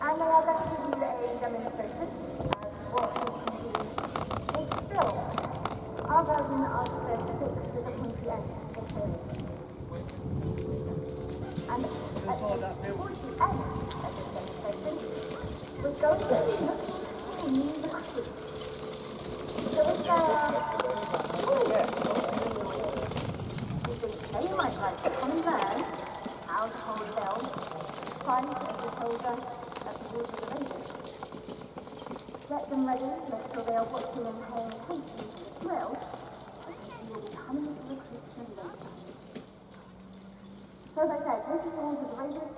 And they are going to do a demonstration of what we can do is film our version of the six with the pointy end of the and at the pointy end of this demonstration, we're going to be looking in the crew. So if there are you might like to come and learn how to hold bells, find the soldier at the woods of the Rangers. Get them ready, make sure they are watching and paying attention to the drill, and you will be coming into the recruitment later. So as I said, this is the woods of the Rangers,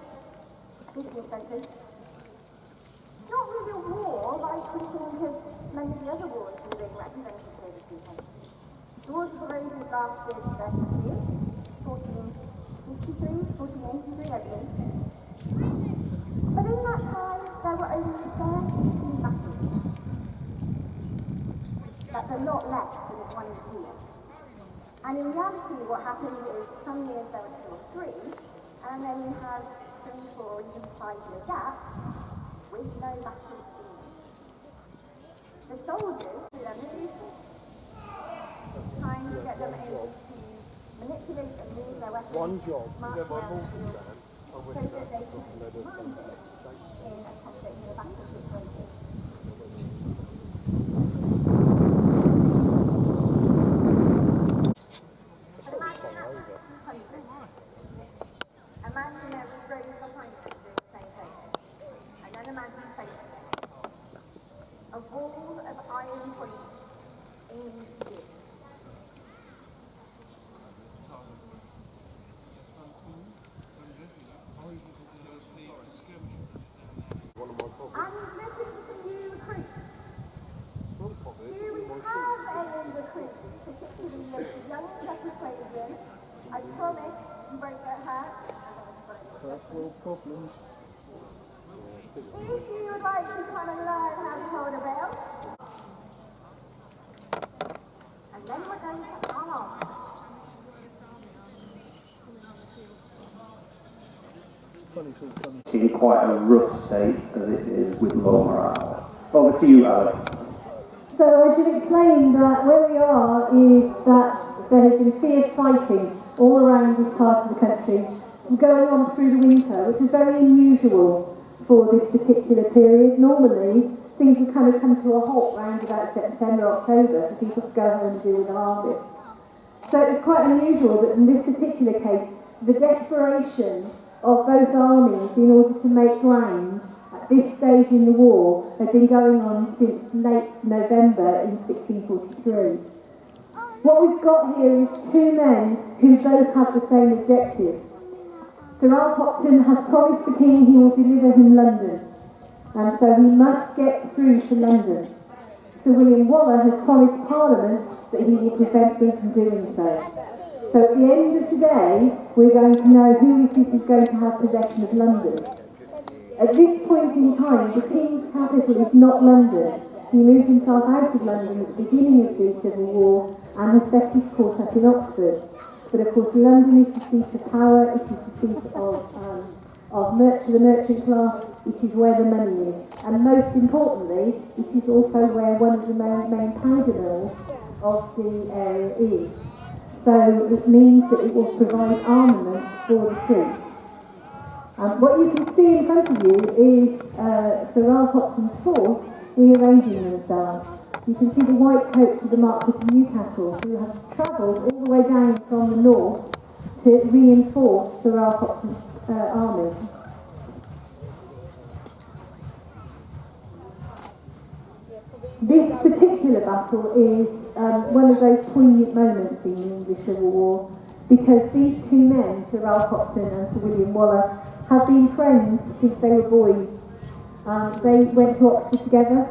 15th century. It's not really a war like we think of many of the other wars that are being represented here this evening. The Wars of the Rangers lasted 30 years. 1483, 1483, I believe. But in that time, there were only 13 battles. That's a lot less than one year. And in reality, what happened is some years there were 2 or 3, and then you have 3, 4, even 5-year gaps with no battles in them. The soldiers, through their military, trying to get them able to manipulate and move their weapons, march around the field, so that they can be commanded in a conflict in a battle situation. But imagine that imagine every row behind them doing the same thing. And then imagine facing it. A wall of iron points aimed at you. I promise you won't get hurt. First world problems. If you would like to come and learn how to hold a bell, and then we're going to start off. In quite a rough state as it is with low morale. Over to you, Alex. So I should explain that where we are is that there has been fierce fighting all around this part of the country, going on through the winter, which is very unusual for this particular period. Normally, things would kind of come to a halt around about September, October, for people to go home and deal with the harvest. So it's quite unusual that in this particular case, the desperation of both armies in order to make ground at this stage in the war had been going on since late November in 1643. What we've got here is 2 men who both have the same objective. Sir Ralph Hopton has promised the King he will deliver him London, and so he must get through to London. Sir William Waller has promised Parliament that he will prevent me from doing so. So at the end of today, we're going to know who it is going to have possession of London. At this point in time, the King's capital is not London. He moved himself out of London at the beginning of the Civil War and has set his course up in Oxford. But of course, London is the seat of power, it is the seat of the merchant class, it is where the money is. And most importantly, it is also where one of the main powder mills of the area is. So it means that it will provide armament for the troops. What you can see in front of you is Sir Ralph Hopton's force rearranging themselves. You can see the white coats of the Marquis of Newcastle, who have travelled all the way down from the north to reinforce Sir Ralph Hopton's army. This particular battle is one of those poignant moments in the English Civil War, because these 2 men, Sir Ralph Hopton and Sir William Waller, have been friends since they were boys. They went to Oxford together,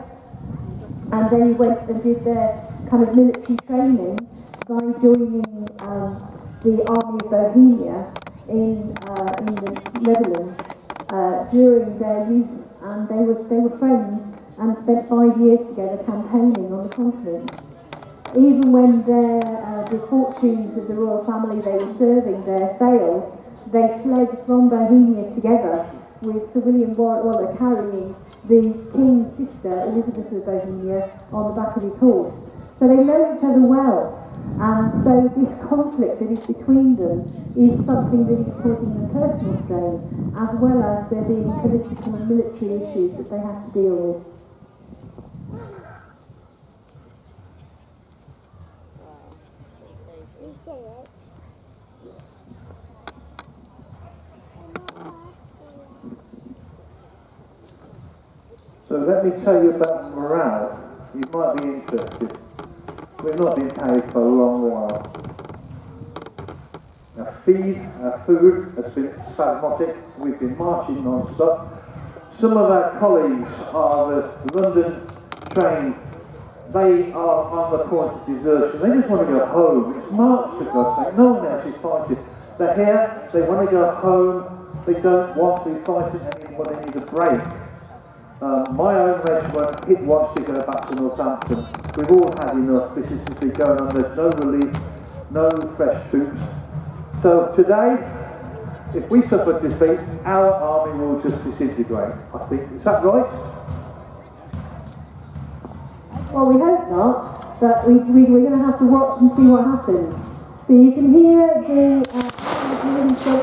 and they went and did their kind of military training by joining the Army of Bohemia in the Netherlands during their youth, and they were friends and spent 5 years together campaigning on the continent. Even when the fortunes of the royal family they were serving there failed, they fled from Bohemia together, with Sir William Waller carrying the King's sister, Elizabeth of Bohemia, on the back of his horse. So they know each other well, and so this conflict that is between them is something that is causing them personal strain, as well as there being political and military issues that they have to deal with. So let me tell you about morale. You might be interested. We've not been paid for a long while. Our food has been spasmodic. We've been marching non-stop. Some of our colleagues are the London train. They are on the point of desertion. They just want to go home. It's March, for God's sake. No one else is fighting. They're here. They want to go home. They don't want to be fighting anymore. They need a break. My own regiment wants to go back to Northampton. We've all had enough. This has been going on. There's no relief, no fresh troops. So today, if we suffer defeat, our army will just disintegrate. I think, is that right? Well, we hope not, but we're going to have to watch and see what happens. So you can hear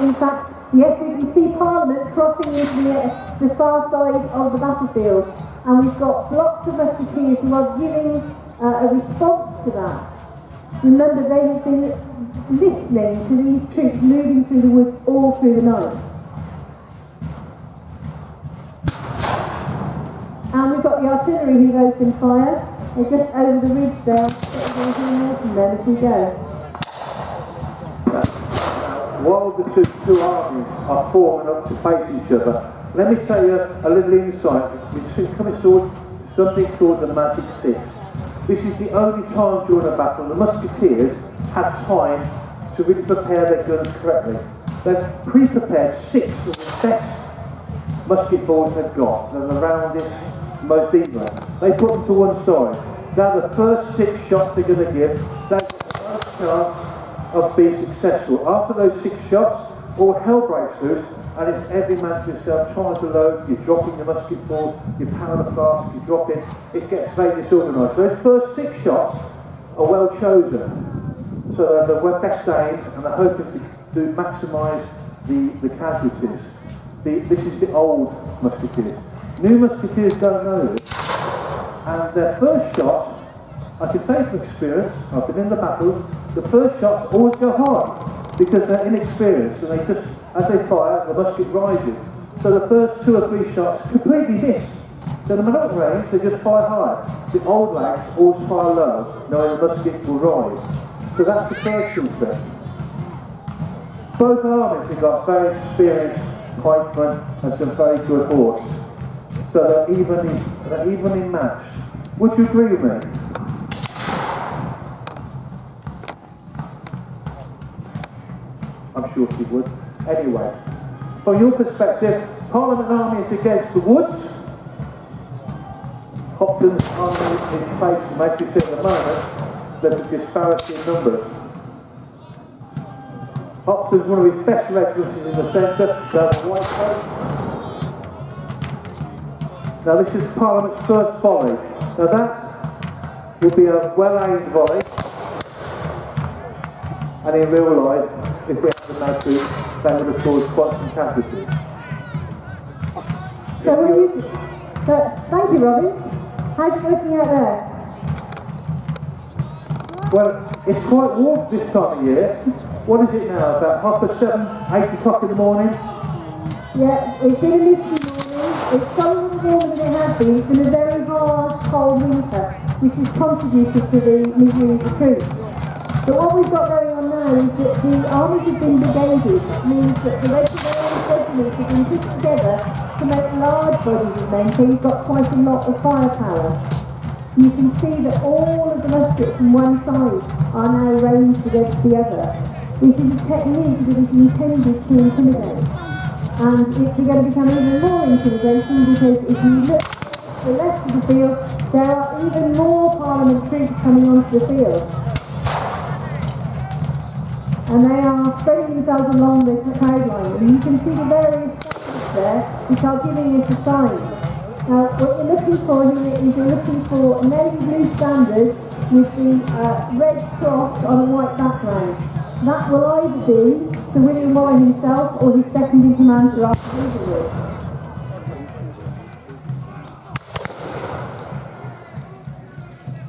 in fact, yes, we can see Parliament crossing into the far side of the battlefield, and we've got lots of musketeers who are giving a response to that. Remember, they have been listening to these troops moving through the woods all through the night. And we've got the artillery who've opened fire. They're just over the ridge there. We're going to hear more from them as we go. While the two armies are forming up to face each other, let me tell you a little insight. It's coming towards something called the Magic Six. This is the only time during a battle the musketeers had time to really prepare their guns correctly. They've pre-prepared 6 of the best musket balls they've got. They're the roundest, most even. They put them to one side. Now the first 6 shots they're going to give, they've got the most chance of being successful. After those 6 shots, all hell breaks loose, and it's every man to himself trying to load. You're dropping your musket balls, you're powder fast, you're dropping. It gets very disorganised. So those first 6 shots are well chosen. So they're best aimed, and they're hoping to maximise the casualties. This is the old musketeers. New musketeers don't know this, and their first shot, I can say from experience, I've been in the battles, the first shots always go hard because they're inexperienced, and they just, as they fire, the musket rises. So the first 2 or 3 shots completely miss. So no matter what range, they just fire high. The old lads always fire low, knowing the musket will rise. So that's the first concept. Both armies have got very experienced pikemen and some very good horse. So they're evenly matched. Would you agree with me? I'm sure she would. Anyway, from your perspective, Parliament Army is against the woods. Hopton's army in place makes it at the moment there's a disparity in numbers. Hopton's one of his best regiments in the centre, the White Coat. Now this is Parliament's first volley. Now that will be a well-aimed volley, and in real life, if we had the matches, they would have caused quite some casualties. Thank you, Robin. How's it looking out there? Well, it's quite warm this time of year. What is it now, about 7:30, 8 o'clock in the morning? Yeah, it's been a misty morning. It's so much warmer than it has been. It's been a very hard, cold winter, which has contributed to the misery of the troops. But what we've got going on now is that the armies have been brigaded. It means that the regiments have been put together to make large bodies of men, so you've got quite a lot of firepower. You can see that all of the muskets from one side are now ranged against the other. This is a technique that is intended to intimidate. And it's going to become even more intimidating because if you look at the left of the field, there are even more Parliament troops coming onto the field. And they are spreading themselves along the crowd line. And you can see the various sections there which are giving us a sign. Now, what you're looking for here is you're looking for navy blue standard with the red cross on a white background. That will either be Sir William Warren himself or his second in command, Sir Arthur Hazelwood.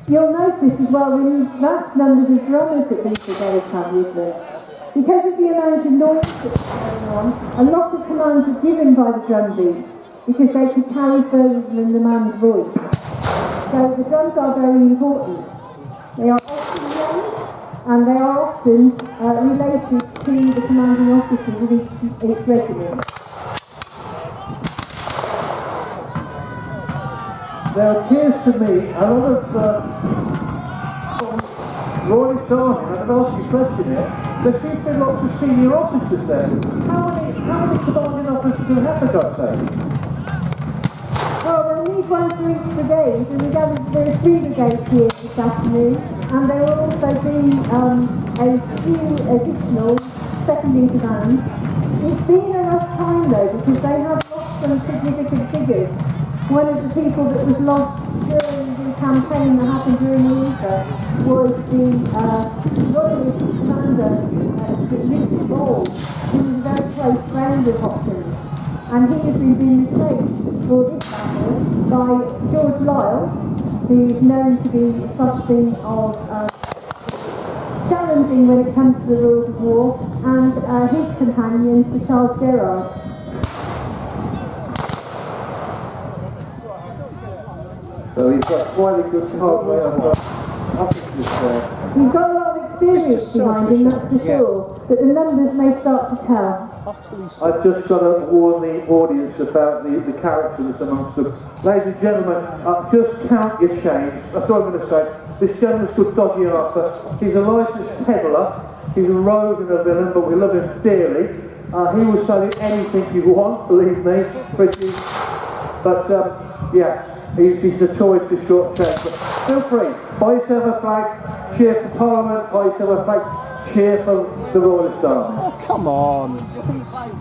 You'll notice as well the vast numbers of drummers that these brigades have with them. Because of the amount of noise that's going on, a lot of commands are given by the drum beat because they can carry further than the man's voice. So the drums are very important. They are often young and they are often related to the commanding officers of each regiment. There appears to me a lot of Royalist Army, and I've asked you a question here, there seems to be lots of senior officers there. How many commanding officers do we have, for God's sake? Well, we'll need one for each brigade, and there are 3 brigades here this afternoon, and there will also be a few additional second in command. It's been enough time though, because they have lost some significant figures. One of the people that was lost during the campaign that happened during the winter was the Royalist commander, Richard Ball, who was a very close friend of Hopkins. And he has been replaced for this battle by George Lyle, who is known to be something of challenging when it comes to the rules of war, and his companion, Sir Charles Gerard. So he's got quite a good officers there. He's got a lot of experience behind him, that's for sure, but the numbers may start to tell. I've just got to warn the audience about the characters amongst them. Ladies and gentlemen, just count your change. That's what I'm going to say. This gentleman's called Dodgy Arthur. He's a licensed peddler. He's a rogue and a villain, but we love him dearly. He will sell you anything you want, believe me. But yeah, he's the choice to short change. But feel free, buy yourself a flag, cheer for Parliament, buy yourself a flag, cheer for the Royalist Army. Oh, come on.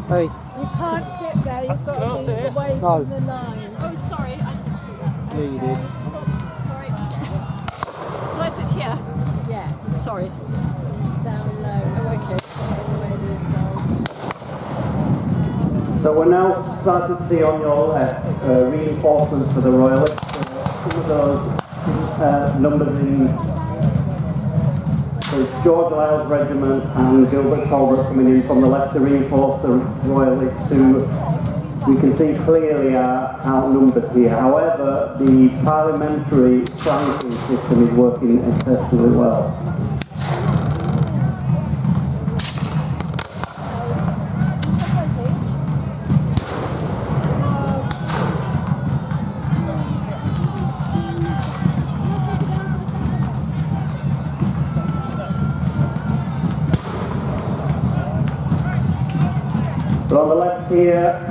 Hey. You can't sit there, you've got to move away from the line. Oh, sorry, I didn't see that. Yeah, you did. Oh, sorry. Can I sit here? Yeah, Sorry. down low. Oh, okay. So we're now starting to see on your left reinforcements for the Royalists. Some of those numbers in George Lyle's regiment and Gilbert Talbot coming in from the left to reinforce the Royalists, who we can see clearly are outnumbered here. However, the parliamentary flanking system is working exceptionally well. But on the left here,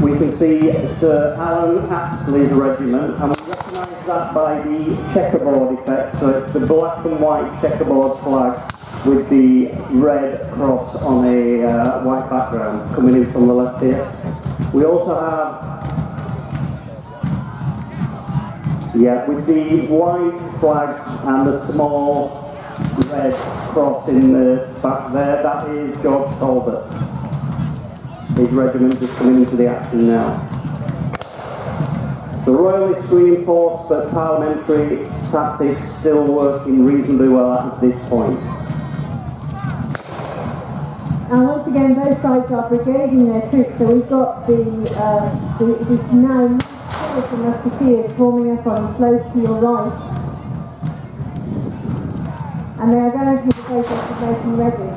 we can see Sir Alan Apsley's regiment, and we recognise that by the checkerboard effect. So it's the black and white checkerboard flag with the red cross on a white background coming in from the left here. We also have, with the white flag and the small red cross in the back there, that is George Talbot. His regiment is coming into the action now. The Royalists reinforced, but parliamentary tactics still working reasonably well at this point. And once again, both sides are brigading their troops, so we've got this now Cheriton Reenactment forming up on close to your right. And they are going through the process of making ready.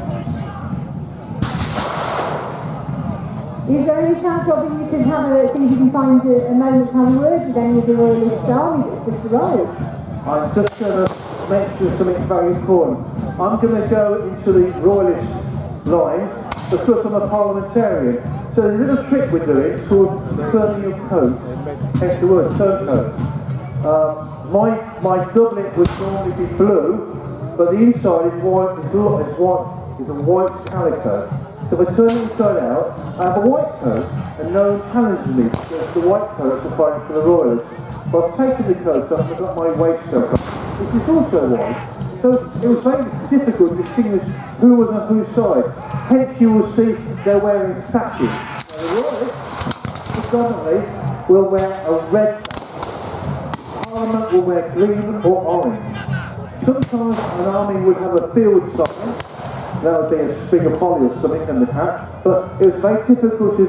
Is there any chance, Robbie, you could see if you can find a moment to have a word with any of the Royalist army that's just arrived? I'm just going to mention something very important. I'm going to go into the royalist line because I'm a parliamentarian. So the little trick we're doing is called turning your coat, hence the word turncoat. My doublet would normally be blue, but the inside is white, is a white calico. So if I turn it inside out, I have a white coat, and no one challenges me because the white coat is fighting for the royalists. But I've taken the coat off and I've got my waistcoat on, which is also white. So it was very difficult to distinguish who was on whose side. Hence you will see they're wearing sashes. Now the royalists, predominantly, will wear a red sash. Parliament will wear green or orange. Sometimes an army would have a field sign, that would be a string of holly or something in the hat, but it was very difficult to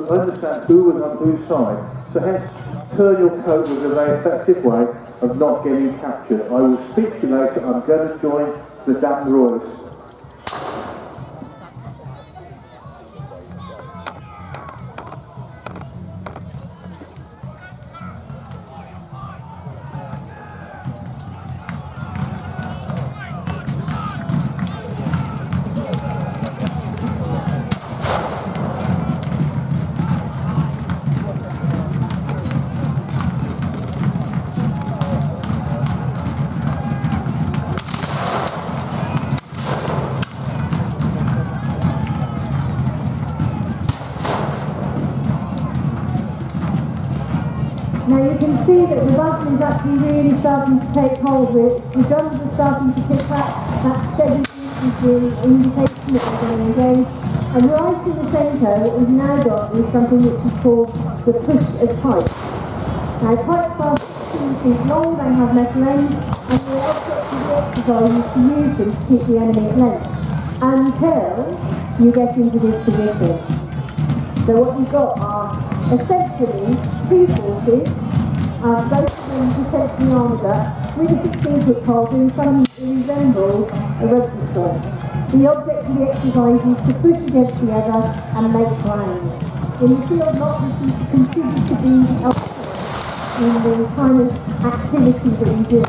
understand who was on whose side. So hence, turn your coat was a very effective way of not getting captured. I will speak to you later. I'm going to join the damned royalists. Now you can see that the button is actually really starting to take hold with it. The drums are starting to pick up that steady frequency indication that we're going to engage. And right in the centre, what we've now got is something which is called the push of pipes. Now pipes are 2 feet long, they have metal ends, and the object of the exercise is to use them to keep the enemy at length until you get into this position. So what you've got are essentially 2 forces, both of them essentially armed up, with a 16-foot pole doing something that resembles a rugby squad. The object of the exercise is to push against the other and make ground. In the field, not this is to contribute to the output in the kind of activity that we do.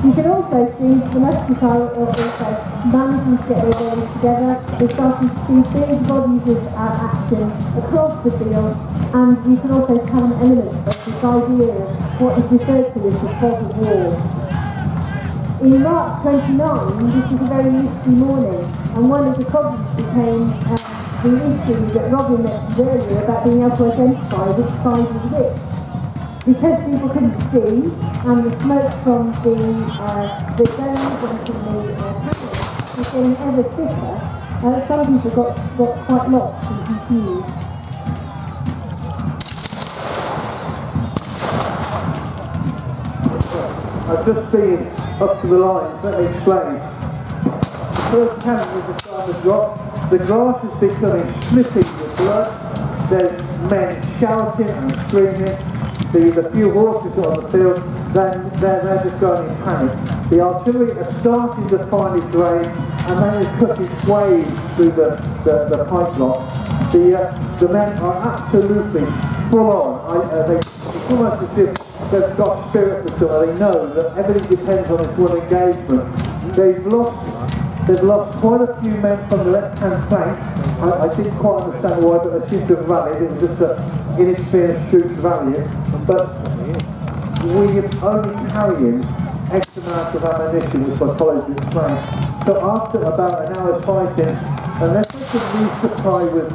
You can also see the musket are also managing to get their bodies together. We're starting to see big bodies of action across the field, and you can also have an element of this idea of what is referred to as the fog of war. In March 29, this was a very misty morning, and one of the problems became the issue that Robin mentioned earlier about being able to identify which side was which. Because people couldn't see, and the smoke from the domes and from the panels was getting ever thicker, some people got quite lost and confused. I've just been up to the lines, let me explain. The first cannon is starting to drop, the grass is becoming slippery with blood, there's men shouting and screaming. The few horses that are on the field, then they're just going in panic. The artillery are starting to finally drain, and then it's cutting swathes through the pipe block. The men are absolutely full on. It's almost as if they've got spirit for something. They know that everything depends on this one engagement. They've lost quite a few men from the left-hand flank. I didn't quite understand why, but they seem to have rallied. It was just an inexperienced troops rallying. But we're only carrying X amount of ammunition, which my colleagues explained. So after about an hour's fighting, unless they can resupply with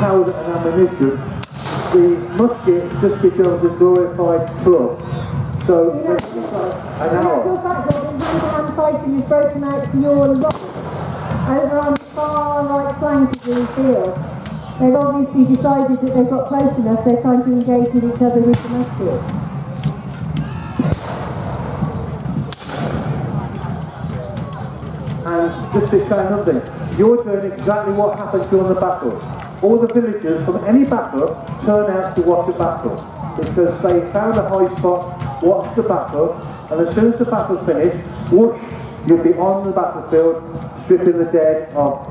powder and ammunition, the musket just becomes a glorified club. So an hour. The fact that the hand-to-hand fighting is broken out to your right, over on the far right flank of the field. They've obviously decided that they've got close enough, they're trying to engage with each other with the musket. And just to say nothing, you're doing exactly what happened during the battle. All the villagers from any battle turn out to watch the battle because they found a high spot, watched the battle, and as soon as the battle finished, whoosh, you'll be on the battlefield, stripping the dead of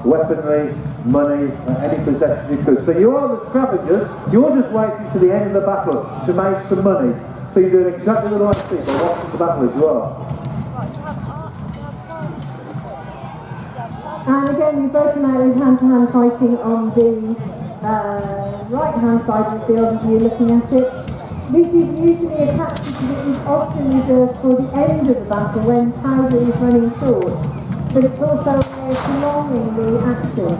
weaponry, money, any possessions you could. So you are the scavengers, you're just waiting to the end of the battle to make some money. So you're doing exactly the right people watching the battle as well. And again, we've broken out with hand-to-hand fighting on the right-hand side of the field as you're looking at it. This is usually a tactic that is often reserved for the end of the battle when powder is running short, but it's also a way of prolonging the action.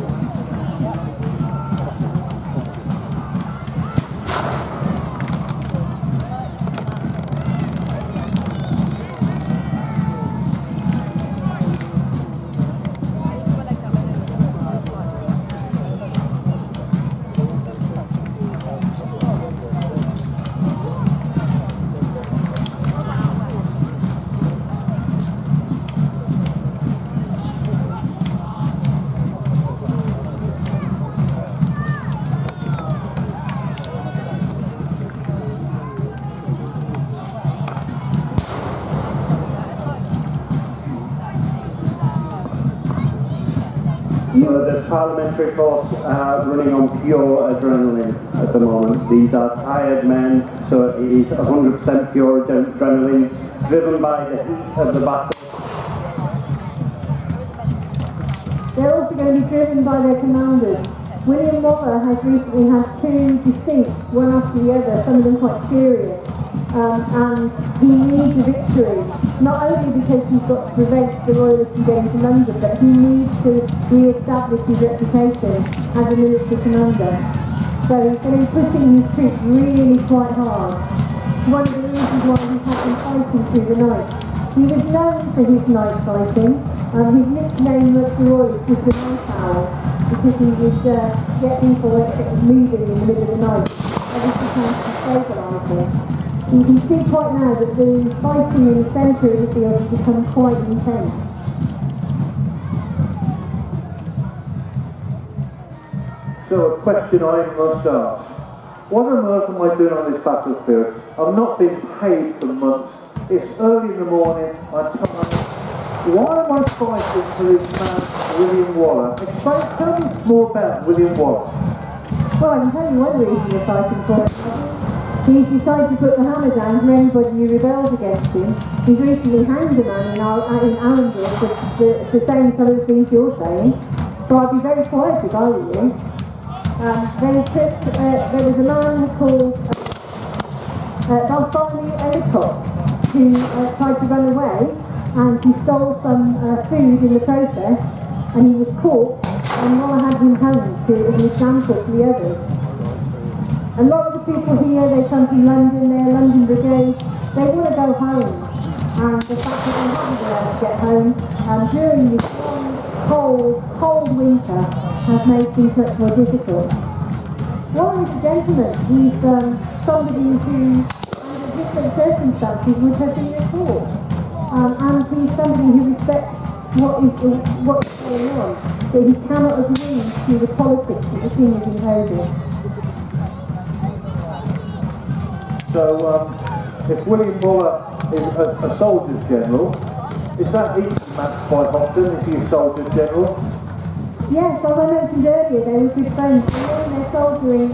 The parliamentary force are running on pure adrenaline at the moment. These are tired men, so it is 100% pure adrenaline, driven by the heat of the battle. They're also going to be driven by their commanders. William Waller has recently had two defeats, one after the other, some of them quite serious. And he needs a victory, not only because he's got to prevent the Royalists from getting to London, but he needs to re-establish his reputation as a military commander. So he's going to be pushing his troops really quite hard. One of the reasons why he's had them fighting through the night. He was known for his night fighting. His nickname was the Royalist was the Night Owl, because he would get people moving in the middle of the night every time to stabilise them. You can see quite now that the fighting in the centre of the field has become quite intense. So a question I must ask. What on earth am I doing on this battlefield? I've not been paid for months. It's early in the morning, I'm tired. Why am I fighting for this man, William Waller? Tell me more about William Waller. Well, I can tell you one reason you're fighting for it. He's decided to put the hammer down for anybody who rebels against him. He's recently hanged a man in Arundel for saying some of the things you're saying. So I'd be very quiet if I were you. There was a man called Bartholomew Ellicott who tried to run away, and he stole some food in the process, and he was caught, and Waller had him hanged as an example to the others. A lot of the people here, they come from London, they're London Brigade, they want to go home. And the fact that they haven't been able to get home during this long, cold winter has made things much more difficult. Waller is a gentleman. He's somebody who, under different circumstances, would have been a court. And he's somebody who respects what's going on, but he cannot agree to the politics that the king is imposing. So, if William Waller is a soldier's general, is that easy to match quite often? Is he a soldier's general? Yes, as I mentioned earlier, they were good friends. They're soldiering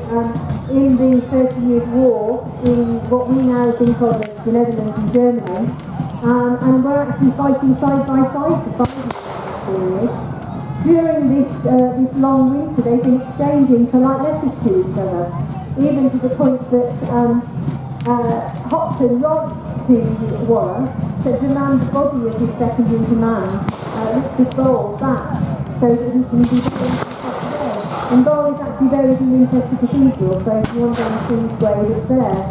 in the 30 Years' War in what we now think of as the Netherlands and Germany, and we're actually fighting side by side for 5 years. During this long winter, they've been exchanging polite letters to each other, even to the point that Hopton writes to Waller to demand the body of his second in command, Richard Bowles, back, so that he can be buried in there. And Bowles is actually buried in Winchester Cathedral, so if you want to go and see his grave, it's there.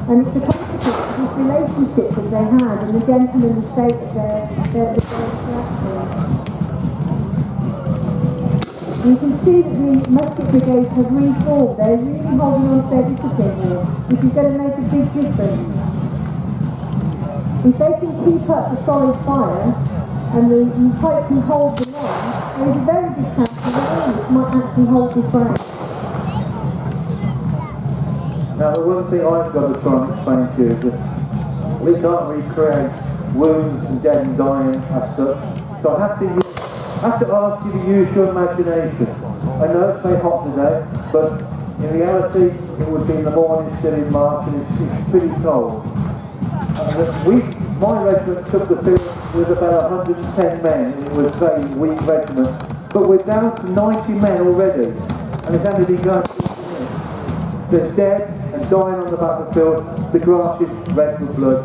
And it's a consequence of this relationship that they had, and the gentlemanly state of their interaction. You can see that the musket brigades have reformed. They're really holding on to their discipline here, which is going to make a big difference. If they can keep up the solid fire and the pipe can hold them on, there's a very good chance that the Royalists might actually hold this ground. Now, the one thing I've got to try and explain to you is that we can't recreate wounds and dead and dying as such, so I have to ask you to use your imagination. I know it's very hot today, but in reality it would be in the morning still in March and it's pretty cold. My regiment took the field with about 110 men, and it was a very weak regiment. But we're down to 90 men already, and it's only been going 50 minutes. There's dead and dying on the battlefield, the grass is red with blood.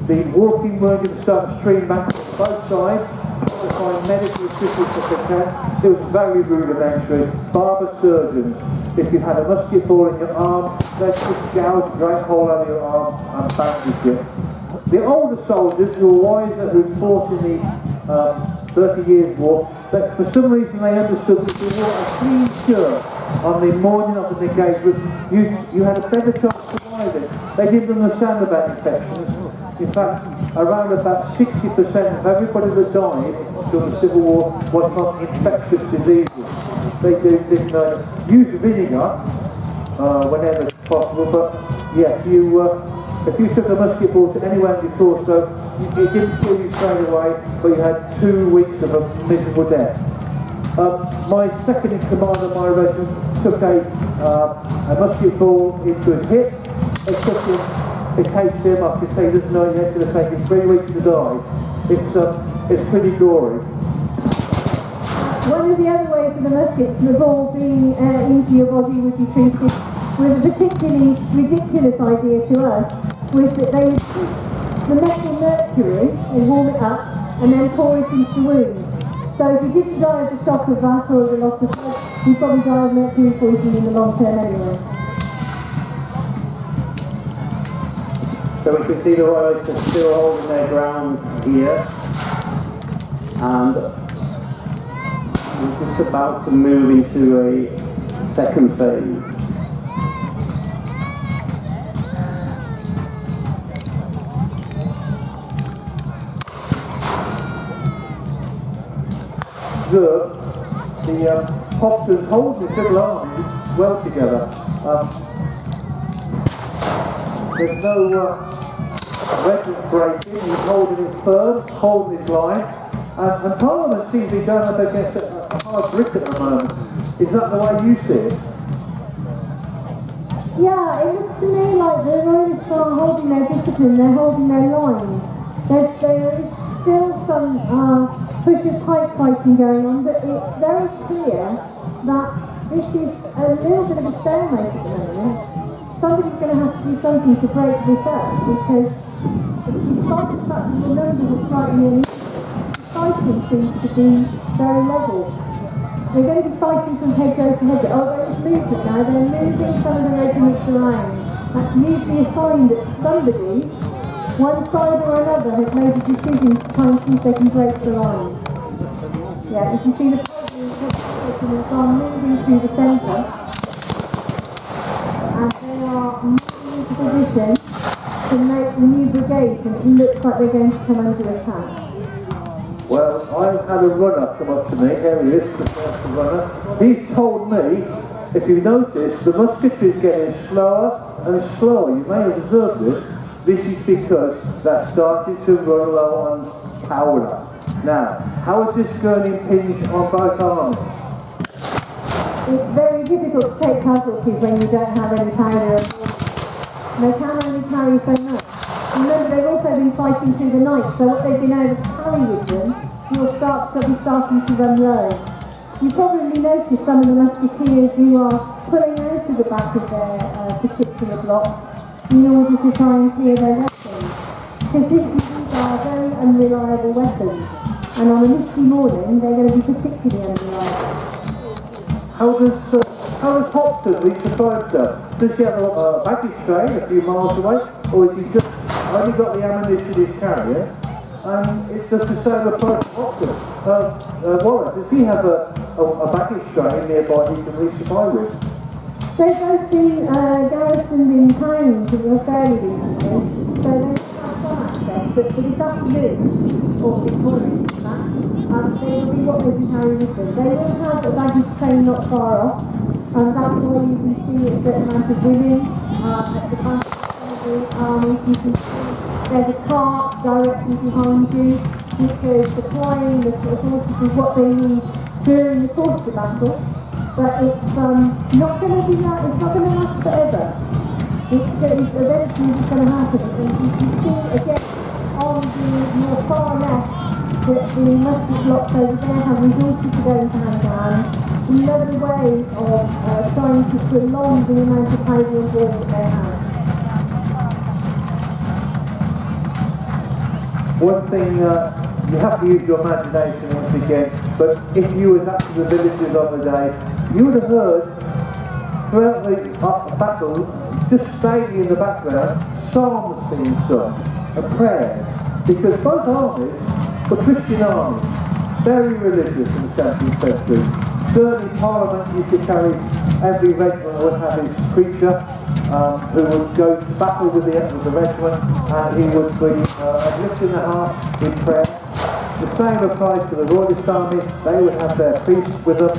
The walking wounded start to stream back to both sides, to find medical assistance if they can. It was very rudimentary. Barber surgeons, if you had a musket ball in your arm, they could gouge a great hole out of your arm and bandage it. The older soldiers who were wiser, who fought in the 30 Years' War, but for some reason they understood that if you wore a clean shirt on the morning of the engagement, you had a better chance of surviving. They didn't understand about infections. In fact, around about 60% of everybody that died during the Civil War was from infectious diseases. They didn't use vinegar whenever possible, but yes, if you took a musket ball to anywhere in your torso, it didn't kill you straight away, but you had 2 weeks of a miserable death. My second in command of my regiment took a musket ball into his hip. It takes him, I can say there's no yet, it's going to take him 3 weeks to die. It's pretty gory. One of the other ways of the musket to ball being into your body would be treated with a particularly ridiculous idea to us, was that they would put the metal mercury and warm it up and then pour it into the wound. So if you didn't die of the shock of that or the loss of blood, you'd probably die of mercury poisoning in the long term anyway. So we can see the Royalists are still holding their ground here, and we're just about to move into a second phase. The officers hold the civil armies well together. There's no regiment breaking, he's holding his firm, holding his line, and Parliament seems to be going up against a hard brick at the moment. Is that the way you see it? Yeah, it looks to me like the Royalists are holding their discipline, they're holding their line. There is still some push of pipe fighting going on, but it's very clear that this is a little bit of a stalemate at the moment. Somebody's going to have to do something to break this up, because despite the fact that the numbers are slightly uneven, the fighting seems to be very level. They're going to be fighting from head to head. Oh, there is movement now. They're moving some of the regiments around. That's usually a sign that somebody, one side or another, has made a decision to try and see if they can break the line. Yeah, if you see the problem has gone moving through the centre, and they are moving into position to make the new brigade, and it looks like they're going to come under attack. Well, I've had a runner come up to me. Here he is, the first runner. He's told me, if you notice, the musketry is getting slower and slower. You may have observed this. This is because that started to run low on powder. Now, how is this going to impinge on both armies? It's very difficult to take casualties when you don't have any powder. They can only carry so much. Remember, they've also been fighting through the night, so what they've been able to carry with them will be starting to run low. You probably notice some of the musketeers who are pulling out of the back of their particular block in order to try and clear their weapons. Because these are very unreliable weapons, and on a misty morning they're going to be particularly unreliable. How does Hopton reach the fire stuff? Does he have a baggage train a few miles away, or has he just only got the ammunition in his carrier? And it's just the same approach to Hopton. Wallace, does he have a baggage train nearby he can reach the fire with? They've both been garrisoned in towns fairly recently, so they have some access, but for this afternoon, or this morning, they will be what they can carry with them. They will have a baggage train not far off, and that's why you can see a certain amount of women at the back of the army. You can see there's a cart directly behind you, which is supplying the forces with what they need during the course of the battle. But it's not going to be that. It's not going to last forever. It's eventually going to happen. And you can see again on the more far left that the mustard blocks over there have resources to go into hand-to-hand. Another way of trying to prolong the amount of powder and ball that they have. One thing, you have to use your imagination once again, but if you was up to the villages on the day, you would have heard throughout the battle, just staying in the background, psalms being sung and prayers, because both armies were Christian armies, very religious in the 17th century. Certainly Parliament used to carry, every regiment would have his preacher who would go to battle with the regiment, and he would be uplifting the heart in prayer. The same applies to the Royalist Army. They would have their priests with them.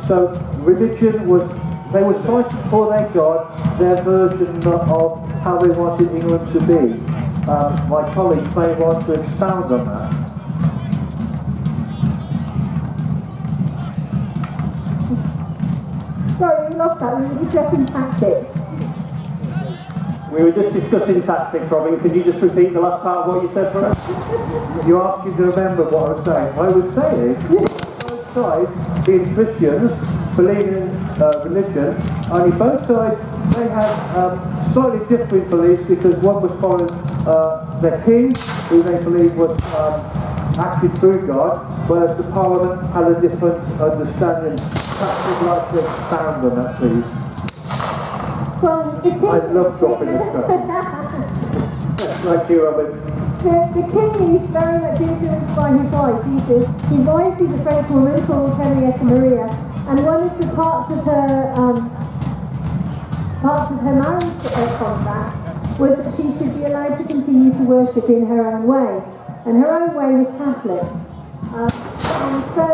So religion was, they were fighting for their God, their version of how they wanted England to be. My colleagues may want to expound on that. Sorry, we lost that. We were discussing tactics. We were just discussing tactics, Robin. Could you just repeat the last part of what you said for us? You asked me to remember what I was saying. I was saying, both sides, being Christians, believing in religion, only both sides, they had slightly different beliefs, because one was following their king, who they believed was acted through God, whereas the Parliament had a different understanding. Perhaps you'd like to expound on that, please. Well, the king... I love dropping this stuff. Thank you, Robin. The king is very much influenced by his wife. His wife is a French woman called Henrietta Maria, and one of the parts of her marriage contract was that she should be allowed to continue to worship in her own way, and her own way was Catholic. And so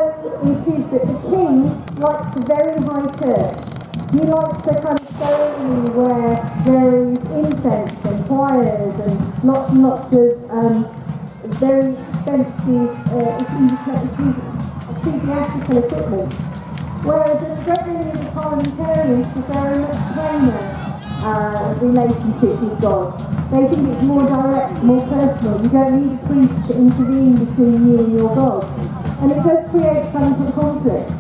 it is that the king likes the very high church. He likes the kind of ceremony where there is incense and choirs and lots and lots of very expensive ecclesiastical equipment. Whereas a great many of the parliamentarians are very much plainer relationship with God. They think it's more direct, more personal. You don't need a priest to intervene between you and your God. And it does create some conflict.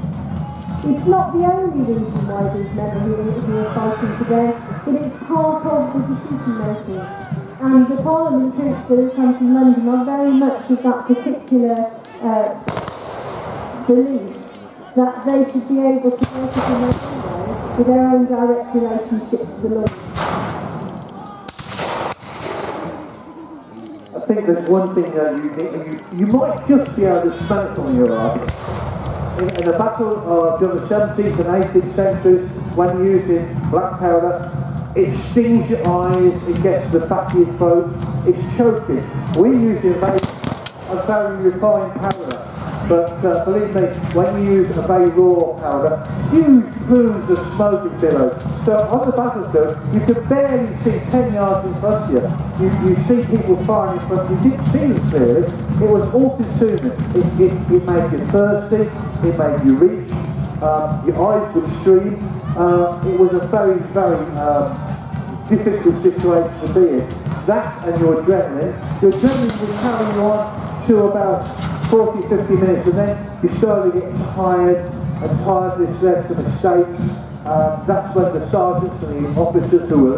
It's not the only reason why these men are fighting today, but it's part of the decision making. And the Parliament troops that have come from London are very much of that particular belief that they should be able to work in their own way with their own direct relationship to the Lord. I think there's one thing that you might just be able to smell it on your eye. In the battle during the 17th and 18th centuries, when using black powder, it stings your eyes, it gets to the back of your throat, it's choking. We're using a very refined powder, but believe me, when you use a very raw powder, huge plumes of smoke and billows. So on the battlefield, you could barely see 10 yards in front of you. You see people firing in front of you. You didn't see them clearly. It was all-consuming. It made you thirsty, it made you reach, your eyes would stream. It was a very, very difficult situation to be in. That and your adrenaline would carry you on to about 40-50 minutes, and then you slowly get tired, and tiredness led to mistakes. That's when the sergeants and the officers who were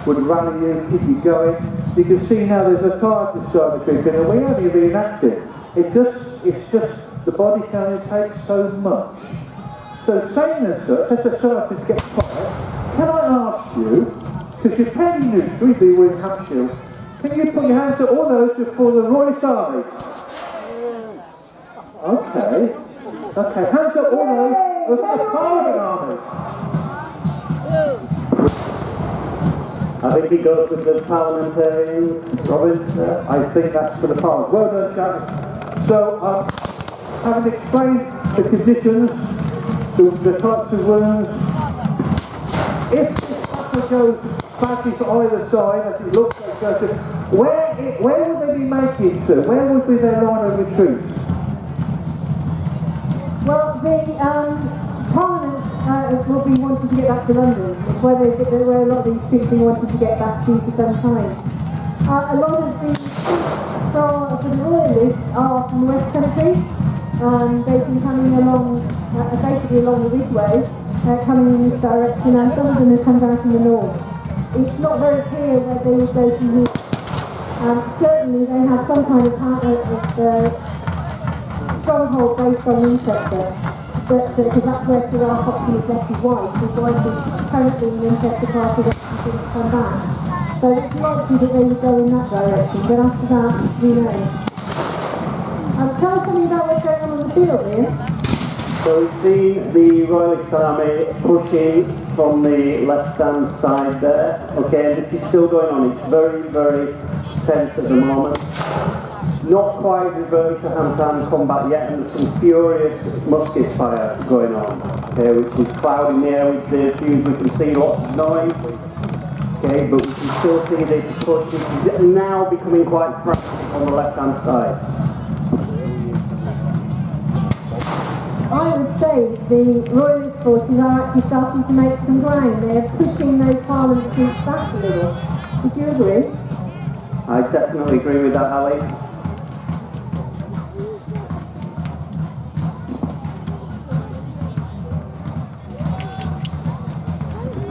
would rally you, keep you going. You can see now there's a tiredness starting to creep in, and we only reenact it. It's just the body can only take so much. So saying as such, as the sergeants get quiet, can I ask you, because you're fairly new, we were in Hampshire, can you put your hands up, all those are for the Royalist Army? Okay, hands up all those for the Parliament Army. I think he goes with the parliamentarians, Robin. I think that's for the Parliament. Well done, chaps. So, having explained the conditions, the types of wounds, if this battle goes badly to either side, as it looks like it goes to, where would they be making to? Where would be their line of retreat? Well, the Parliament will be wanting to get back to London. It's where a lot of these troops are wanting to get back to for some time. A lot of the troops for the Royalists are from the West Country. They've been coming along, basically along the Ridgeway, coming in this direction, and some of them have come down from the north. It's not very clear where they will go from here. Certainly they have some kind of stronghold based on Winchester, because that's where Sir Ralph Hopton has left his wife. His wife is currently in Winchester Castle, waiting for him to come back. So it's likely that they would go in that direction, but after that, who knows. Tell us something about what's going on the field here. So we've seen the Royalist Army pushing from the left-hand side there. Okay, this is still going on. It's very, very tense at the moment. Not quite reverting to hand-to-hand combat yet, and there's some furious musket fire going on. Okay, which is clouding the air with the fumes. We can see lots of noise. Okay, but we can still see this push, which is now becoming quite frantic on the left-hand side. I would say the Royalist forces are actually starting to make some ground. They're pushing those Parliament troops back a little. Would you agree? I definitely agree with that, Ali.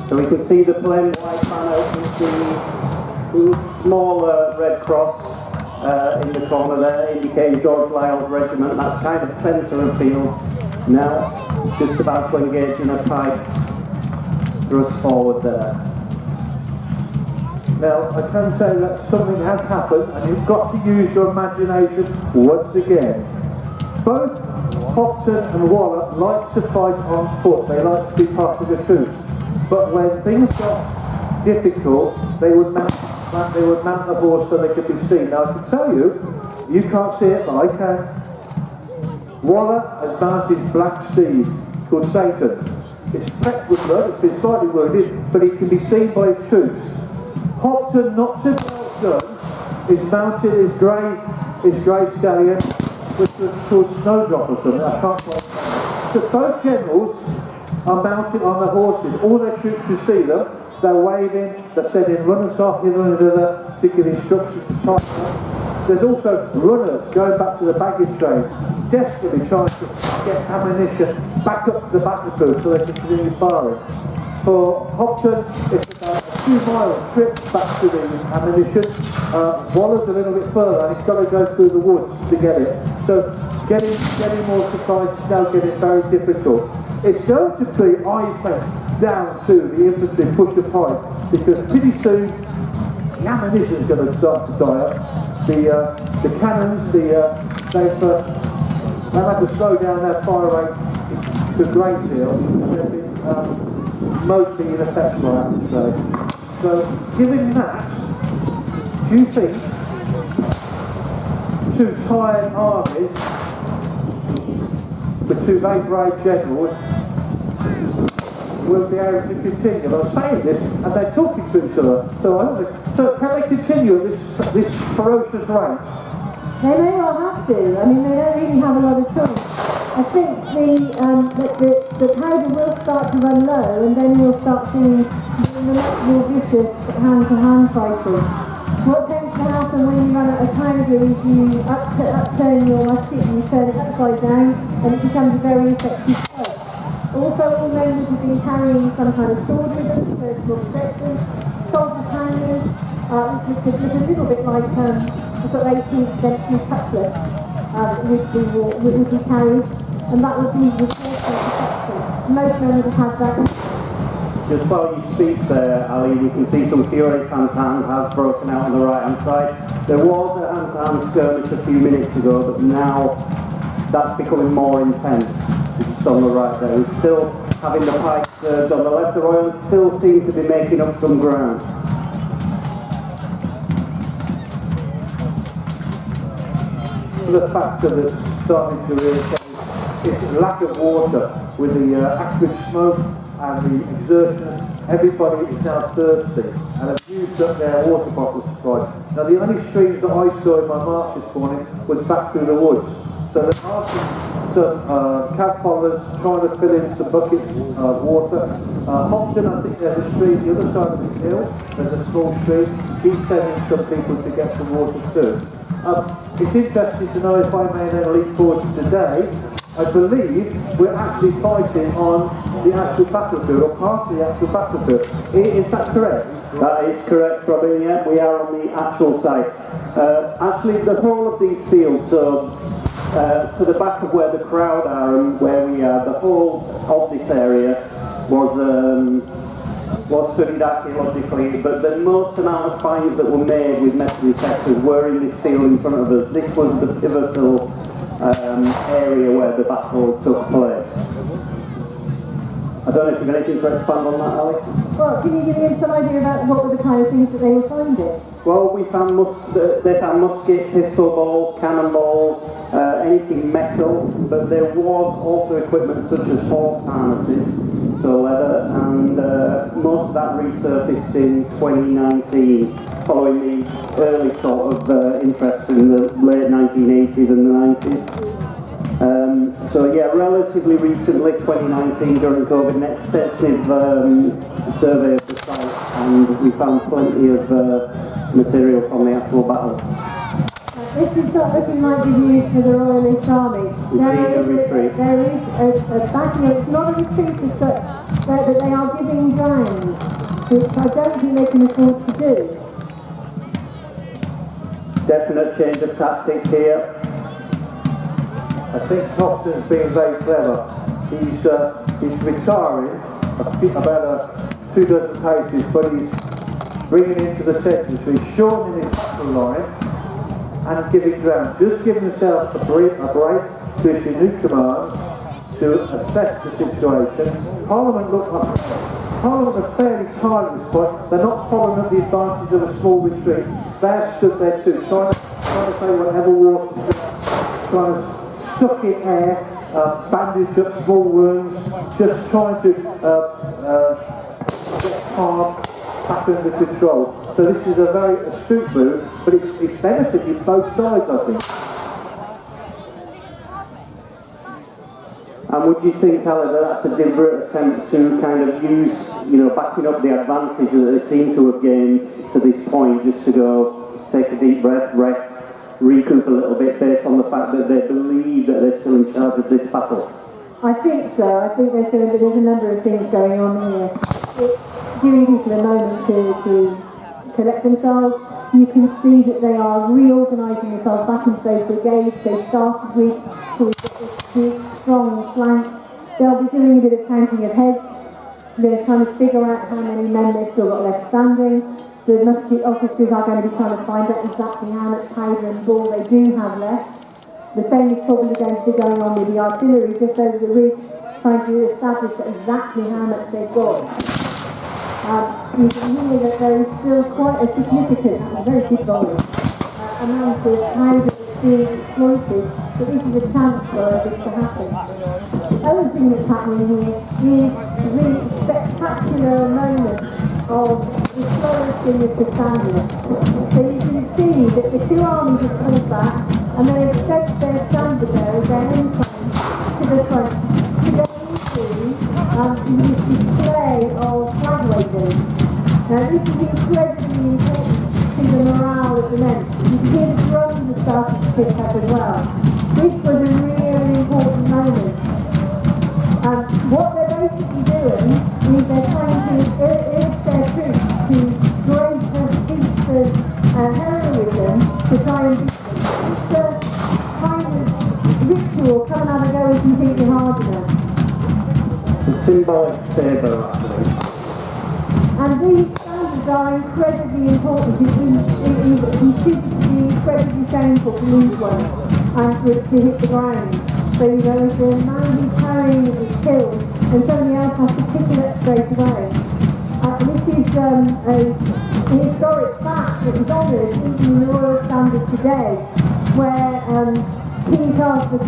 So we can see the plain white banner with the smaller red cross in the corner there, indicating George Lyle's regiment. That's kind of centre of field now, just about to engage in a tight thrust forward there. Now, I can say that something has happened, and you've got to use your imagination once again. Both Hopton and Waller like to fight on foot. They like to be part of the troops. But when things got difficult, they would mount the horse so they could be seen. Now, I can tell you, you can't see it, but I can. Waller has mounted black steed called Satan. It's prepped with blood, it's been slightly wounded, but it can be seen by his troops. Hopton, not too well done, is mounted his grey stallion, which was called Snowdrop or something, I can't quite remember. So both generals are mounted on their horses. All their troops can see them, they're waving, they're sending runners off, giving them to give instructions to tighten up. There's also runners going back to the baggage train, desperately trying to get ammunition back up to the battlefield so they can continue firing. For Hopton, it's about a 2-mile trip back to the ammunition. Waller's a little bit further, and he's got to go through the woods to get it. So getting more supplies is now getting very difficult. It's going to be, I think, down to the infantry push the pipe, because pretty soon the ammunition is going to start to die up. The cannons, they'll have to slow down their fire rate to a great deal. They've been mostly ineffectual, I have to say. So, given that, do you think two tired armies with two very brave generals will be able to continue? I'm saying this and they're talking to each other. So can they continue at this ferocious rate? They may well have to. I mean, they don't really have a lot of choice. I think the powder will start to run low, and then you'll start seeing the much more vicious hand-to-hand fighting. What tends to happen when you run out of powder is you upturn your musket and you turn it upside down, and it becomes a very effective fight. Also, all members have been carrying some kind of sword with them, personal protection, soldiers' hangers, which is a little bit like a sort of 18th century cutlass, which would be carried, and that would be the personal protection. Most members have had that. Just while you speak there, Ali, we can see some furious hand-to-hand has broken out on the right-hand side. There was a hand-to-hand skirmish a few minutes ago, but now that's becoming more intense. Just on the right there. We're still having the pikes served on the left. The Royals still seem to be making up some ground. The factor that's starting to really change is lack of water. With the acrid smoke and the exertion, everybody is now thirsty and have used up their water bottle supply. Now the only streams that I saw in my march this morning was back through the woods. So there are some cab followers trying to fill in some buckets of water. Hopton, I think there's a street the other side of the hill. There's a small street. He's sending some people to get some water too. It's interesting to know, if I may then leap forward to today, I believe we're actually fighting on the actual battlefield, or part of the actual battlefield. Is that correct? That is correct, Robin. Yeah, we are on the actual site. Actually, the whole of these fields, so to the back of where the crowd are and where we are, the whole of this area was studied archaeologically, but the most amount of finds that were made with metal detectors were in this field in front of us. This was the pivotal area where the battle took place. I don't know if you've got anything to expand on that, Alex? Well, can you give me some idea about what were the kind of things that they were finding? Well, we found they found muskets, pistol balls, cannonballs, anything metal, but there was also equipment such as horse harnesses, so leather, and most of that resurfaced in 2019, following the early sort of interest in the late 1980s and the 90s. So yeah, relatively recently, 2019, during COVID, an extensive survey of the site, and we found plenty of material from the actual battle. This is not looking like the use for the Royalist Army. There is a backing. It's not a retreat as such, but they are giving ground, which I don't think they can afford to do. Definite change of tactics here. I think Hopton's being very clever. He's retiring about 2 dozen paces, but he's bringing into the centre. So he's shortening his battle line and giving ground. Just giving himself a break to issue new commands to assess the situation. Parliament are fairly tired at this point. They're not following up the advantage of a small retreat. They're stood there too, trying to say whatever war, trying to suck in air, bandage up small wounds, just trying to get calm, back under control. So this is a very astute move, but it's benefited both sides, I think. And would you think, Alan, that that's a deliberate attempt to kind of use, backing up the advantage that they seem to have gained to this point, just to go take a deep breath, rest, recoup a little bit based on the fact that they believe that they're still in charge of this battle? I think so. I think there's a number of things going on here. It's giving people a moment to collect themselves. You can see that they are reorganising themselves back into those brigades. They started with this strong flank. They'll be doing a bit of counting of heads. They're trying to figure out how many men they've still got left standing. The musket officers are going to be trying to find out exactly how much powder and ball they do have left. The same is probably going to be going on with the artillery just over the ridge, trying to establish exactly how much they've got. You can hear that there is still quite a significant, a very big volume, amount of powder that's being exploited, but this is a chance for this to happen. The other thing that's happening here is a really spectacular moment of the flourishing of the standard. So you can see that the two armies have pulled back and they have set their standard bearers, their ensigns, to the front to go into this display of flag waving. Now this is incredibly important to the morale of the men. You can hear the drums are starting to pick up as well. This was a really important moment. What they're basically doing is they're trying to urge their troops to greater feats of heroism to try and beat them. It's a kind of ritual coming out of go if you think you're hard enough. A symbolic sabre, actually. And these standards are incredibly important. It should be incredibly shameful to lose one and for it to hit the ground. So if the man who's carrying it is killed, and somebody else has to pick it up straight away. This is a historic fact that was honoured in the Royal Standard today, where King Charles I,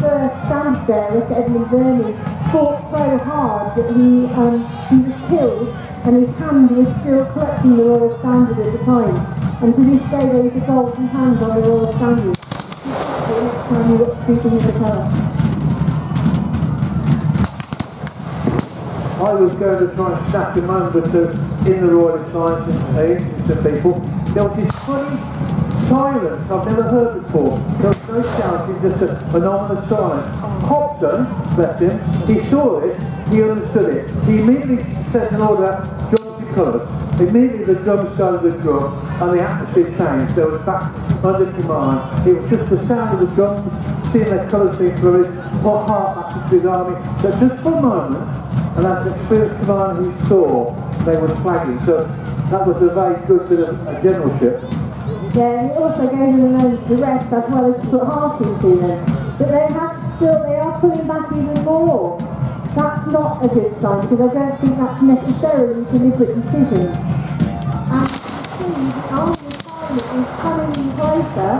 standard bearer, Edmund Verney, fought so hard that he was killed and his hand was still clutching the Royal Standard at the time. And to this day there is a golden hand on the Royal Standard. time you got sleeping in the car. I was going to try and snap a moment or two in the Royal Science and to people. There was this funny silence I've never heard before. There was no shouting, just an ominous silence. Hobson, bless him, he saw it, he understood it. He immediately sent an order out, drums be coloured. Immediately the drums started to drum and the atmosphere changed. There was back under command. It was just the sound of the drums, seeing their colours being fluid, put heart back into his army. But just for a moment, and as the experienced commander he saw, they were flagging. So that was a very good bit of generalship. Yeah, and it also gave them a moment to rest as well as to put heart into them. But they are pulling back even more. That's not a good sign, because I don't think that's necessarily deliberate decision. And you see, the army of Parliament is coming in closer,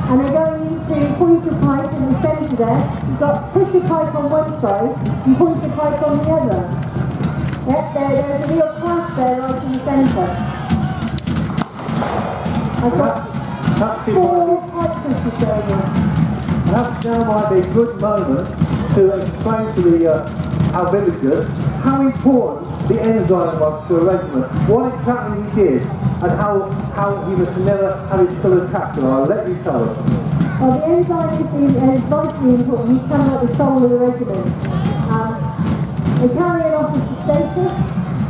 and they're going into pointer pipe in the centre there. You've got pusher pipe on one side, and pointer pipe on the other. Yep, there's a real clash there right in the centre. I've got 4 pipe pushers going on. That now might be a good moment to explain to our villagers how important the enzyme was to a regiment, what exactly he did, and how he must never have his colours captured. I'll let you tell us. Well, the enzyme is vitally important. He's kind of like the soul of the regiment. They carry an officer status,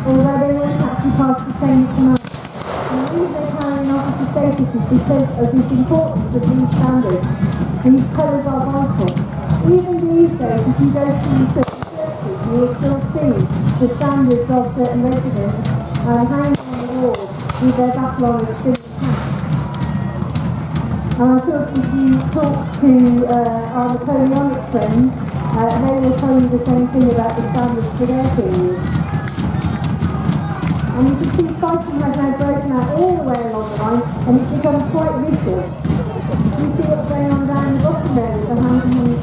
although they won't actually pass the same command. And the reason they carry an officer status is because of the importance of these standards. These colours are vital. Even these days, if you go through certain churches, you will still see the standards of certain regiments hanging on the walls with their battle honours still intact. And I'm sure if you talk to our Napoleonic friends, they will tell you the same thing about the standards for their period. And you can see fighting has now broken out all the way along the line, and it's become quite vicious. You see what's going on down the bottom there with the hand-to-hand,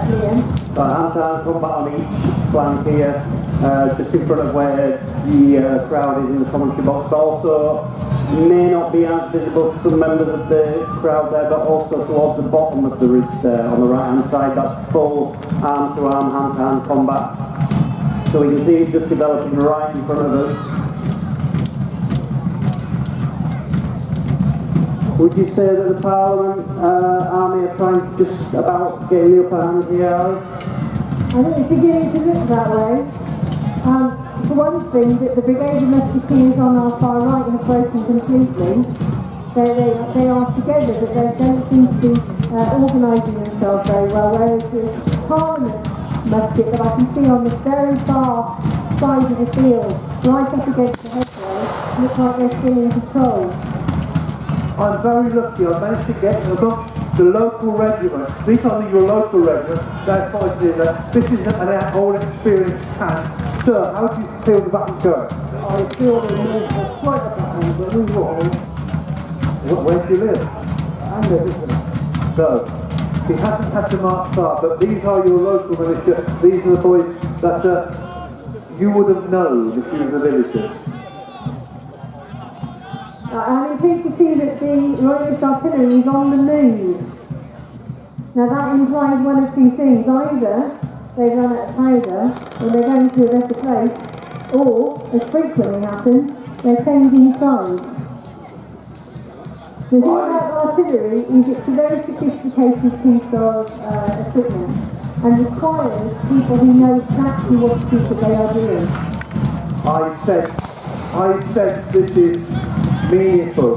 Liam? Hand-to-hand combat on each flank here, just in front of where the crowd is in the commentary box, but also may not be as visible to some members of the crowd there, but also towards the bottom of the ridge there on the right-hand side. That's full arm-to-arm, hand-to-hand combat. So we can see it just developing right in front of us. Would you say that the Parliament army are trying to just about getting the upper hand here, Ali? I think it's beginning to look that way. For one thing, that the Brigade of Musketeers on our far right have broken completely. They are together, but they don't seem to be organising themselves very well, whereas the Parliament musket that I can see on the very far side of the field, right up against the hedgerow, look like they're still in control. I'm very lucky I managed to get amongst the local regiment. These are your local regiments. They're fighting in there. This is an old experienced tank. Sir, how do you feel the battle going? I feel the need for quite a battle, but we will. Where do you live? And everything. So, he hasn't had to march far, but these are your local militia. These are the boys that you would have known if you were the villagers. I'm intrigued to see that the Royalist artillery is on the move. Now that implies one of two things. Either they've run out of powder and they're going to a better place, or, as frequently happens, they're changing sides. The thing about artillery is it's a very sophisticated piece of equipment and requires people who know exactly what it is that they are doing. I said this is meaningful.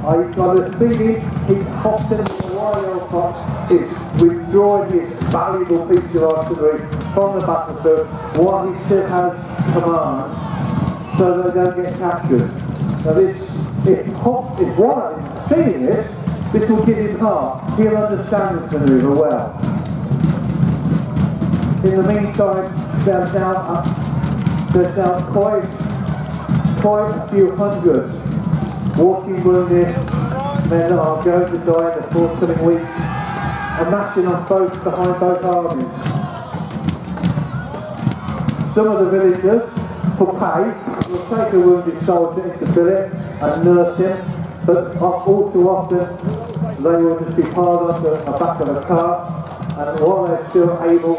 I got a feeling he hopped in the Royal Fox is withdrawing his valuable piece of artillery from the battlefield while he still has command so that they don't get captured. Now if Warren is seeing this will give him heart. He'll understand this manoeuvre well. In the meantime, there's now quite a few hundred walking wounded men that are going to die in the forthcoming weeks, amassing on behind both armies. Some of the villagers, for pay, will take a wounded soldier into billet and nurse him, but all too often they will just be piled on the back of a car, and while they're still able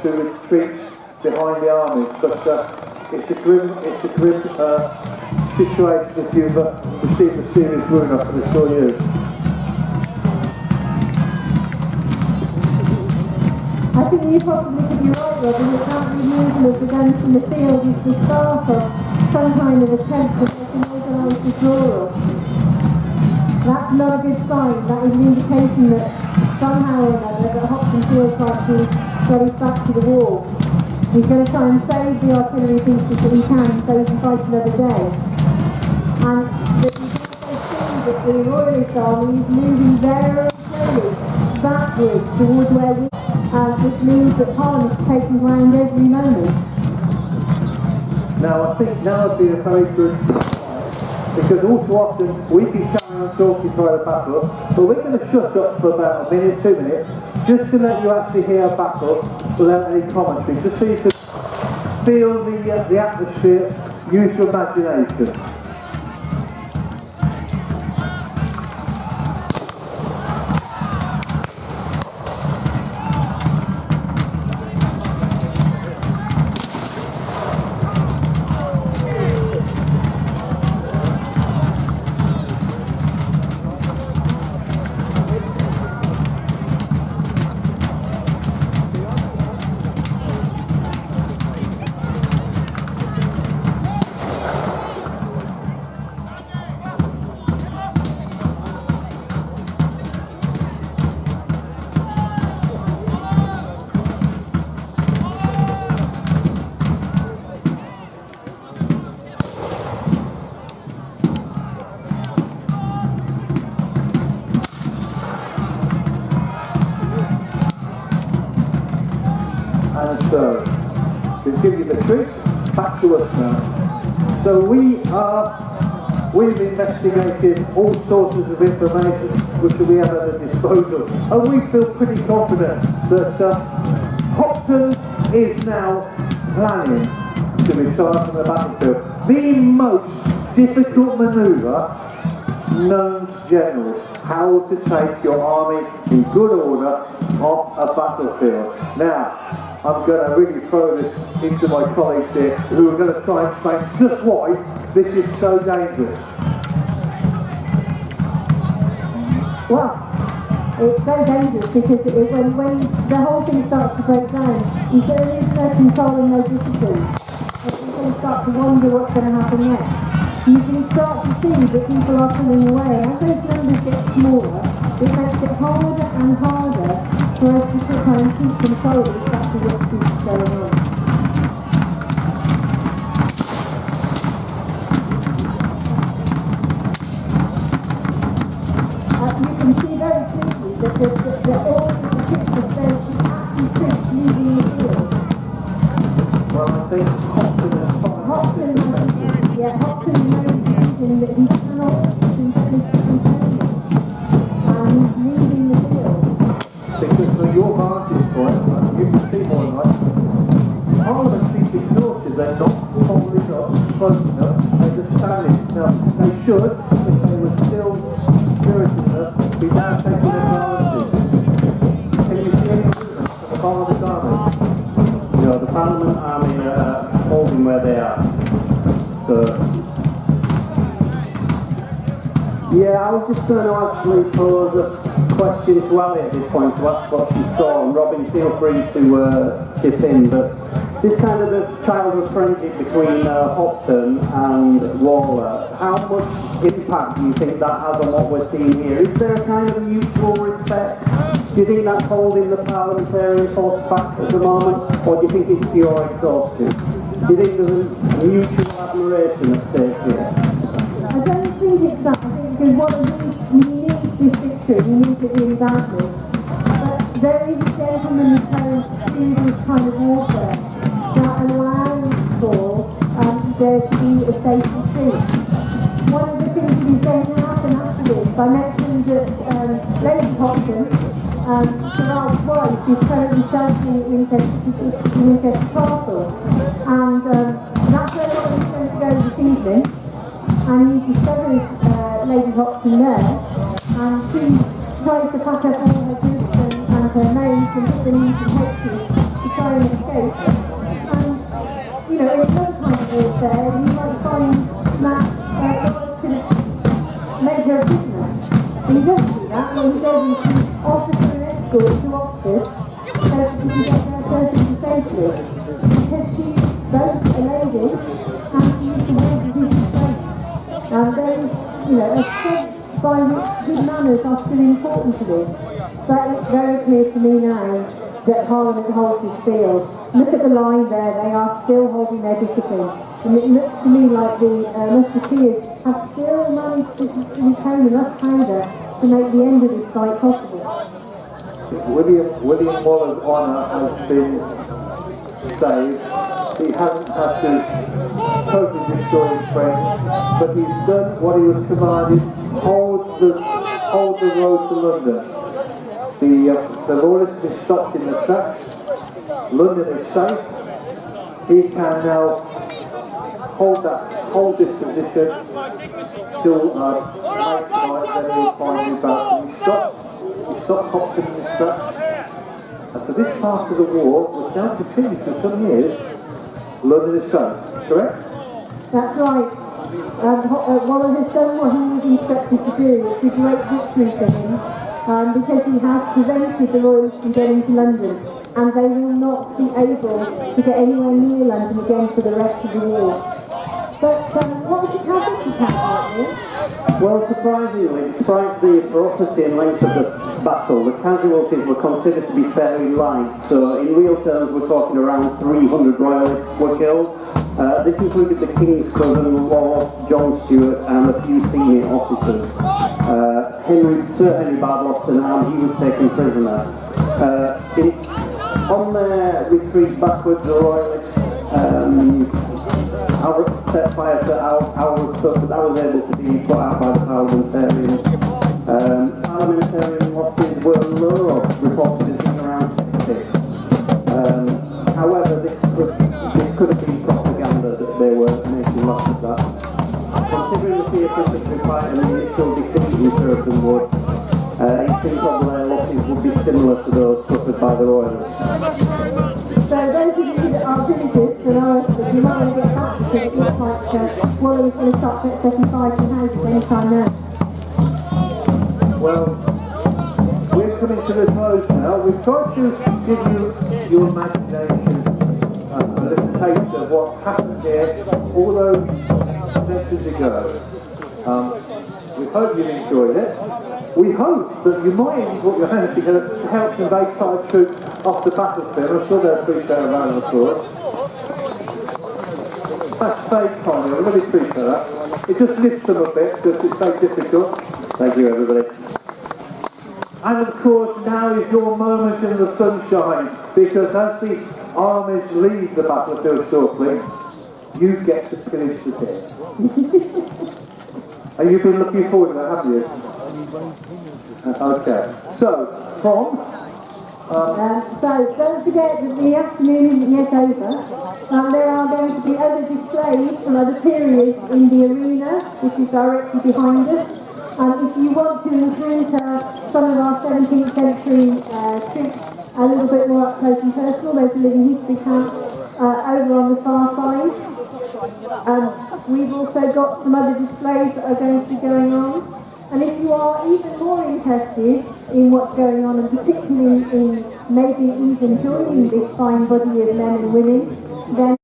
to retreat behind the armies. But it's a grim situation if you've received a serious wound, I can assure you. I think you possibly could be right, Robin, that that removal of the guns from the field is the start of some kind of attempt to make an organised withdrawal. That's not a good sign. That is an indication that somehow or another that Hopton feels like he's got his back to the wall. He's going to try and save the artillery pieces that he can so he can fight another day. And that you can also see that the Royalist army is moving very slowly backwards towards where we which means that Parliament is taking ground every moment. Now I think now would be a very good time, because all too often we can carry on talking through the battle, but we're going to shut up for about a minute, 2 minutes, just to let you actually hear a battle without any commentary, just so you can feel the atmosphere, use your imagination. And so, to give you the trick, back to us now. So we've investigated all sources of information which we have at our disposal, and we feel pretty confident that Hopton is now planning to retire from the battlefield. The most difficult manoeuvre known to generals, how to take your army in good order off a battlefield. Now, I'm going to really throw this into my colleagues here, who are going to try and explain just why this is so dangerous. Well, it's so dangerous because when the whole thing starts to break down, you say there is no control and no discipline. And you can start to wonder what's going to happen next. You can start to see that people are pulling away, and as those numbers get smaller, it makes it harder and harder for us to try and keep control of exactly what keeps going on. You can see very clearly that all of the pictures show actually troops leaving the field. Well, I think Hopton is fine. Hopton is very decision that he cannot continue to contain it. And he's leaving the field. Because from your vantage point, you can see more than that. Parliament seems exhausted. They're not following up, close enough, they're just standing. Now, they should, if they were still spirited enough, be now taking advantage. Can you see any movement of the Parliament army? No, the Parliament army are holding where they are. So, yeah, I was just going to actually pose a question to Ali at this point to ask what she saw, and Robin, feel free to chip in, but this kind of a childhood friendship between Hopton and Waller, how much impact do you think that has on what we're seeing here? Is there a kind of a mutual respect? Do you think that's holding the parliamentarian force back at the moment, or do you think it's pure exhaustion? Do you think there's a mutual admiration at stake here? I don't think it's that. I think because what we need this victory, we need it really badly. But there is a gentlemanly tone to this kind of warfare that allows for there to be a safe retreat. One of the things that is going to happen after this, I mentioned that Lady Hopton, Gerard's wife, is currently sheltering at Winchester Castle, and that's where Robin's going to go this evening, and he discovers Lady Hopton there, and she tries to pack up all her goods and her maids and put them into taxis to try and escape. And, you know, in another kind of war there, you might find that Lois could have made her a prisoner. And he doesn't do that, when he goes into officer and escort to Oxford, so that she can get there perfectly safely. Because she's both a lady and she used to wear the decent clothes. And there is, you know, a sense by which good manners are still important to this. But it's very clear to me now that Parliament holds its field. Look at the line there, they are still holding their discipline. And it looks to me like the musketeers have still managed to retain enough powder to make the end of this fight possible. William Waller's honour has been saved. He hasn't had to totally destroy his friend, but he's done what he was commanded: hold the road to London. The loyalists have been stopped in the tracks. London is safe. He can now hold this position till late tonight, then he'll find his back. He stopped Hopkins in the tracks. And for this part of the war, which now continues for some years, London is safe, correct? That's right. Waller has done what he was instructed to do. It's a great victory for him because he has prevented the Royals from getting to London, and they will not be able to get anywhere near London again for the rest of the war. But what was the casualty count like this? Well, surprisingly, despite the ferocity and length of the battle, the casualties were considered to be fairly light. So in real terms, we're talking around 300 royalists were killed. This included the King's cousin, Lord John Stewart, and a few senior officers. Sir Henry Bard lost an arm, he was taken prisoner. On their retreat backwards, the royalists set fire to our stuff, but that was able to be put out by the parliamentarians. Parliamentarian losses were low, reported as being around 60. However, this could have been propaganda that they were making lots of that. Considering the theatre fight and the initial defeat in Cheriton Wood, it seems that their losses would be similar to those suffered by the Royalists. So those of you that are visitors and are you might want to get back because it looks like Waller is going to start setting fire to houses any time now. Well, we're coming to the close now. We've tried to give you your imagination a little taste of what happened here all those centuries ago. We hope you've enjoyed it. We hope that you might even put your hands together to help convey Thai troops off the battlefield. I'm sure they'll appreciate a round of applause. That's very kind, I really appreciate that. It just lifts them a bit because it's so difficult. Thank you, everybody. And of course, now is your moment in the sunshine, because as the armies leave the battlefield shortly, you get to pillage the dead. And you've been looking forward to that, haven't you? Okay. So, Tom? So don't forget that the afternoon isn't yet over. There are going to be other displays from other periods in the arena, which is directly behind us. If you want to encounter some of our 17th century troops a little bit more up close and personal, there's a living history camp over on the far side. We've also got some other displays that are going to be going on. And if you are even more interested in what's going on, and particularly in maybe even joining this fine body of men and women, then